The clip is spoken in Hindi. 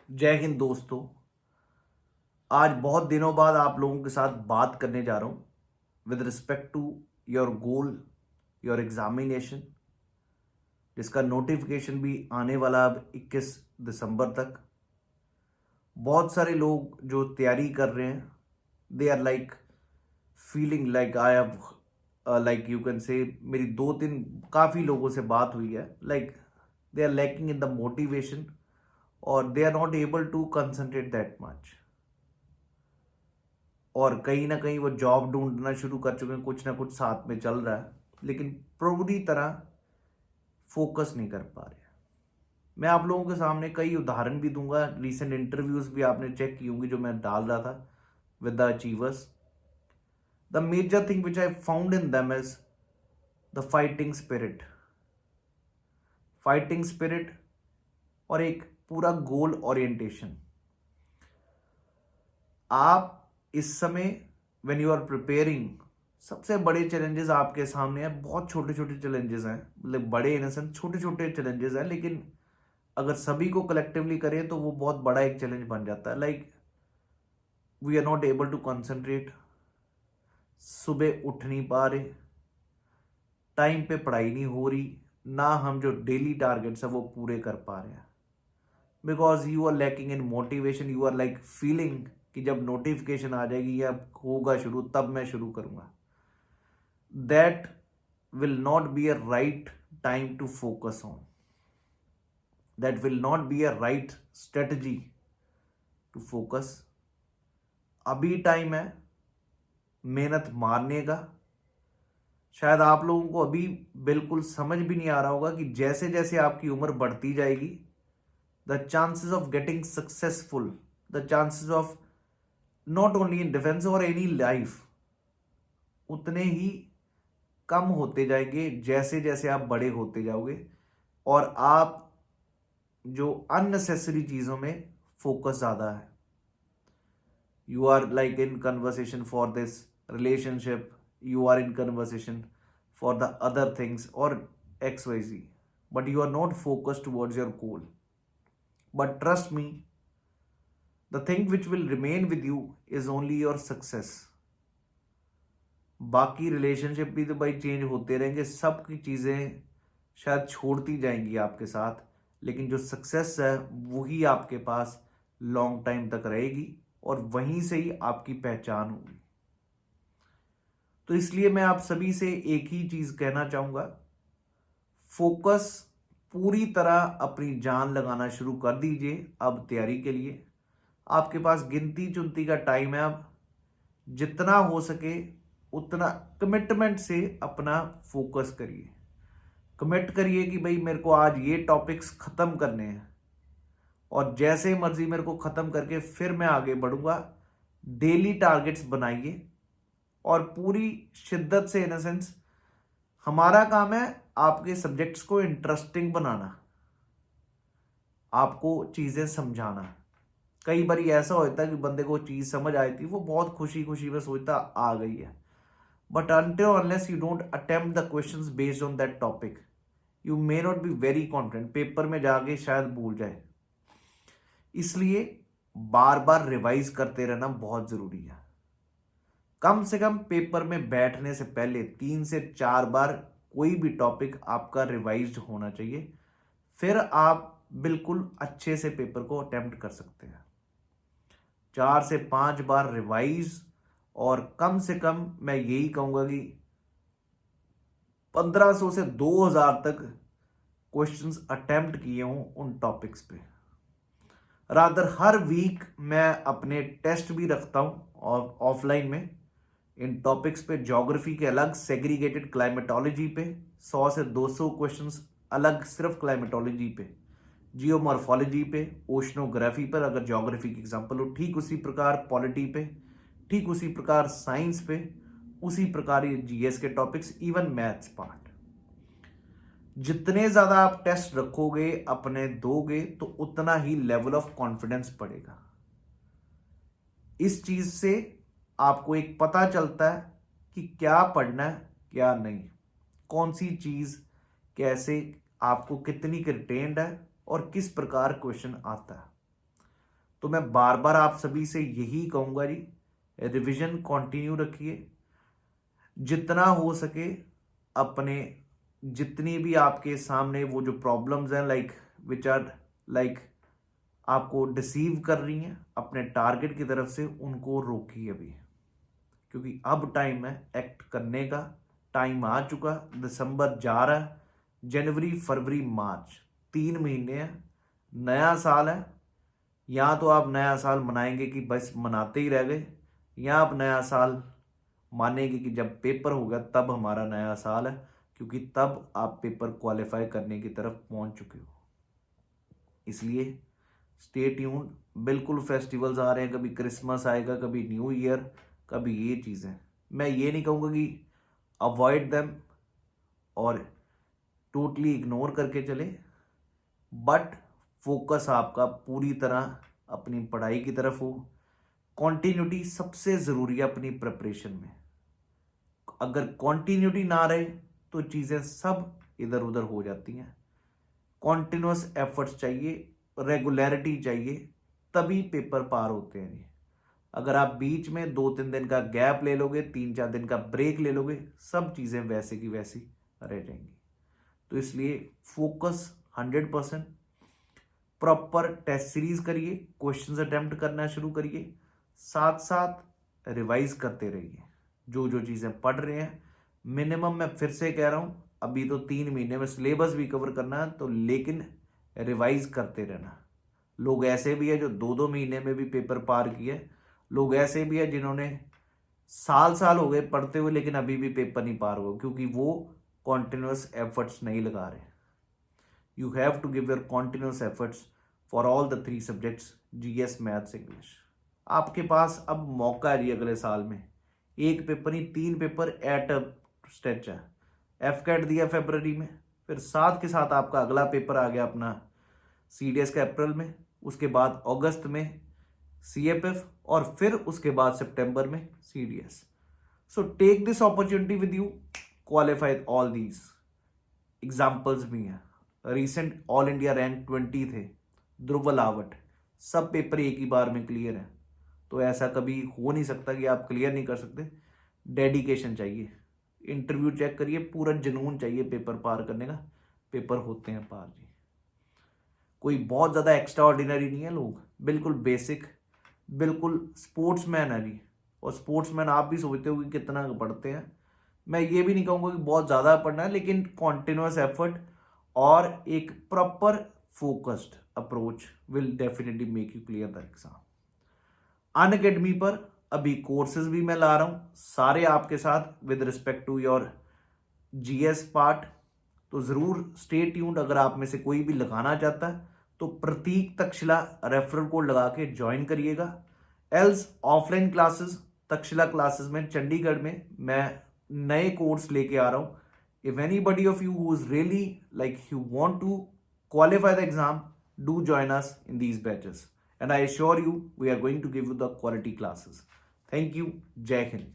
जय हिंद दोस्तों। आज बहुत दिनों बाद आप लोगों के साथ बात करने जा रहा हूँ with respect to your goal, your examination, जिसका नोटिफिकेशन भी आने वाला अब 21 दिसंबर तक। बहुत सारे लोग जो तैयारी कर रहे हैं, they are like feeling like I have like you can say, मेरी दो तीन काफ़ी लोगों से बात हुई है, like they are lacking in the motivation और they are not able to concentrate that much. और कहीं ना कहीं वो जॉब ढूंढना शुरू कर चुके हैं, कुछ ना कुछ साथ में चल रहा है, लेकिन पूरी तरह फोकस नहीं कर पा रहे। मैं आप लोगों के सामने कई उदाहरण भी दूंगा, रीसेंट इंटरव्यूज भी आपने चेक की होंगी जो मैं डाल रहा था with the achievers. The major thing which I found in them is the fighting spirit और एक पूरा गोल ओरिएंटेशन। आप इस समय व्हेन यू आर प्रिपेयरिंग, सबसे बड़े चैलेंजेस आपके सामने हैं। बहुत छोटे छोटे चैलेंजेस हैं, मतलब बड़े इन सेंस छोटे छोटे चैलेंजेस हैं, लेकिन अगर सभी को कलेक्टिवली करें तो वो बहुत बड़ा एक चैलेंज बन जाता है। Like we are not able to concentrate, सुबह उठ नहीं पा रहे, टाइम पे पढ़ाई नहीं हो रही, ना हम जो डेली टारगेट्स है वो पूरे कर पा रहे हैं। Because you are lacking in motivation, you are like feeling कि जब नोटिफिकेशन आ जाएगी या होगा शुरू तब मैं शुरू करूंगा। That will not be a right time to focus on, that will not be a right strategy to focus. अभी टाइम है मेहनत मारने का। शायद आप लोगों को अभी बिल्कुल समझ भी नहीं आ रहा होगा कि जैसे जैसे आपकी उम्र बढ़ती जाएगी, the chances of getting successful, the chances of not only in defence और एनी लाइफ, उतने ही कम होते जाएंगे जैसे जैसे आप बड़े होते जाओगे और आप जो अननेसेसरी चीजों में फोकस ज्यादा है। You are like in conversation for this relationship, you are in conversation for the other things or xyz, but you are not focused towards your goal. But trust me, the thing which will remain with you is only your success. बाकी रिलेशनशिप भी तो भाई चेंज होते रहेंगे, सब की चीज़ें शायद छोड़ती जाएंगी आपके साथ, लेकिन जो सक्सेस है वही आपके पास लॉन्ग टाइम तक रहेगी और वहीं से ही आपकी पहचान होगी। तो इसलिए मैं आप सभी से एक ही चीज कहना चाहूंगा, फोकस पूरी तरह अपनी जान लगाना शुरू कर दीजिए। अब तैयारी के लिए आपके पास गिनती चुनती का टाइम है। अब जितना हो सके उतना कमिटमेंट से अपना फोकस करिए। कमिट करिए कि भाई मेरे को आज ये टॉपिक्स खत्म करने हैं और जैसे मर्जी मेरे को खत्म करके फिर मैं आगे बढ़ूंगा। डेली टारगेट्स बनाइए और पूरी शिद्दत से, इन अ सेंस हमारा काम है आपके सब्जेक्ट्स को इंटरेस्टिंग बनाना, आपको चीजें समझाना। कई बार ऐसा होता है कि बंदे को चीज समझ आई थी, वो बहुत खुशी खुशी में सोचता आ गई है, but until unless you don't attempt the questions based on that topic, you may not be very confident, paper में जाके शायद भूल जाए। इसलिए बार बार रिवाइज करते रहना बहुत जरूरी है। कम से कम पेपर में बैठने से पहले 3 से 4 बार कोई भी टॉपिक आपका रिवाइज्ड होना चाहिए, फिर आप बिल्कुल अच्छे से पेपर को अटेम्प्ट कर सकते हैं। 4 से 5 बार रिवाइज, और कम से कम मैं यही कहूंगा कि 1500 से 2000 तक क्वेश्चंस अटेम्प्ट किए हूं उन टॉपिक्स पे। रादर हर वीक मैं अपने टेस्ट भी रखता हूं और ऑफलाइन में इन टॉपिक्स पे। ज्योग्राफी के अलग सेग्रीगेटेड, क्लाइमेटोलॉजी पे 100 से 200 क्वेश्चंस अलग सिर्फ क्लाइमेटोलॉजी पे, जियोमॉर्फोलॉजी पे, ओशनोग्राफी पर अगर ज्योग्राफी की एग्जांपल हो, ठीक उसी प्रकार पॉलिटी पे, ठीक उसी प्रकार साइंस पे, उसी प्रकार ये जीएस के टॉपिक्स, इवन मैथ्स पार्ट। जितने ज्यादा आप टेस्ट रखोगे, अपने दोगे, तो उतना ही लेवल ऑफ कॉन्फिडेंस बढ़ेगा। इस चीज से आपको एक पता चलता है कि क्या पढ़ना है क्या नहीं, कौन सी चीज कैसे आपको कितनी रिटेन्ड है और किस प्रकार क्वेश्चन आता है। तो मैं बार बार आप सभी से यही कहूँगा जी, रिवीजन कंटिन्यू रखिए, जितना हो सके अपने, जितनी भी आपके सामने वो जो प्रॉब्लम्स हैं लाइक विच आर लाइक आपको डिसीव कर रही हैं अपने टारगेट की तरफ से, उनको रोकिए अभी, क्योंकि अब टाइम है एक्ट करने का, टाइम आ चुका। दिसंबर जा रहा है, जनवरी फरवरी मार्च 3 महीने हैं, नया साल है। या तो आप नया साल मनाएंगे कि बस मनाते ही रह गए, या आप नया साल मानेंगे कि जब पेपर होगा तब हमारा नया साल है, क्योंकि तब आप पेपर क्वालिफाई करने की तरफ पहुंच चुके हो। इसलिए स्टे ट्यून्ड, बिल्कुल फेस्टिवल्स आ रहे हैं, कभी क्रिसमस आएगा, कभी न्यू ईयर, कभी ये चीज़ें। मैं ये नहीं कहूँगा कि अवॉइड देम और टोटली इग्नोर करके चले, बट फोकस आपका पूरी तरह अपनी पढ़ाई की तरफ हो। कॉन्टिन्यूटी सबसे ज़रूरी है अपनी प्रिपरेशन में। अगर कॉन्टिन्यूटी ना रहे तो चीज़ें सब इधर उधर हो जाती हैं। कॉन्टिन्यूस एफर्ट्स चाहिए, रेगुलरिटी चाहिए, तभी पेपर पार होते हैं। अगर आप बीच में 2-3 दिन का गैप ले लोगे, 3-4 दिन का ब्रेक ले लोगे, सब चीज़ें वैसे की वैसी रह जाएंगी। तो इसलिए फोकस 100%, प्रॉपर टेस्ट सीरीज करिए, क्वेश्चंस अटेम्प्ट करना शुरू करिए, साथ साथ रिवाइज करते रहिए जो जो चीज़ें पढ़ रहे हैं। मिनिमम मैं फिर से कह रहा हूँ, अभी तो 3 महीने में सिलेबस भी कवर करना है, तो लेकिन रिवाइज करते रहना। लोग ऐसे भी है जो 2-2 महीने में भी पेपर पार किए, लोग ऐसे भी है जिन्होंने साल साल हो गए पढ़ते हुए लेकिन अभी भी पेपर नहीं पार हुआ, क्योंकि वो कॉन्टिन्यूस एफर्ट्स नहीं लगा रहे। You have to give your continuous efforts for all the 3 subjects, GS, maths, English. आपके पास अब मौका है जी अगले साल में, एक पेपर नहीं 3 पेपर एट अ स्टेच है। एफ कैट दिया फरवरी में, फिर साथ के साथ आपका अगला पेपर आ गया अपना सीडीएस का अप्रैल में, उसके बाद अगस्त में सीएपएफ, और फिर उसके बाद सितंबर में CDS. So take this opportunity with you, qualify all these. Examples भी हैं, रिसेंट ऑल इंडिया रैंक 20 थे, ध्रुव लावट, सब पेपर एक ही बार में क्लियर है। तो ऐसा कभी हो नहीं सकता कि आप क्लियर नहीं कर सकते। डेडिकेशन चाहिए, इंटरव्यू चेक करिए, पूरा जुनून चाहिए पेपर पार करने का, पेपर होते हैं पार जी। कोई बहुत ज़्यादा एक्स्ट्रा ऑर्डिनरी नहीं है लोग, बिल्कुल बेसिक, बिल्कुल स्पोर्ट्समैन है जी। और स्पोर्ट्समैन आप भी सोचते हो कि कितना पढ़ते हैं, मैं ये भी नहीं कहूँगा कि बहुत ज़्यादा पढ़ना है, लेकिन कॉन्टिन्यूस एफर्ट और एक proper focused approach will definitely make you clear the exam. Unacademy पर अभी कोर्सेज भी मैं ला रहा हूँ सारे आपके साथ with respect to your GS part, तो ज़रूर स्टे ट्यून्ड। अगर आप में से कोई भी लगाना चाहता है तो प्रतीक तक्षशिला रेफरल कोड लगा के ज्वाइन करिएगा। Else offline classes Takshashila classes में चंडीगढ़ में मैं नए कोर्स लेके आ रहा हूँ। If anybody of you who is really like you want to qualify the exam, do join us in these batches, and I assure you we are going to give you the quality classes. Thank you. Jai Hind.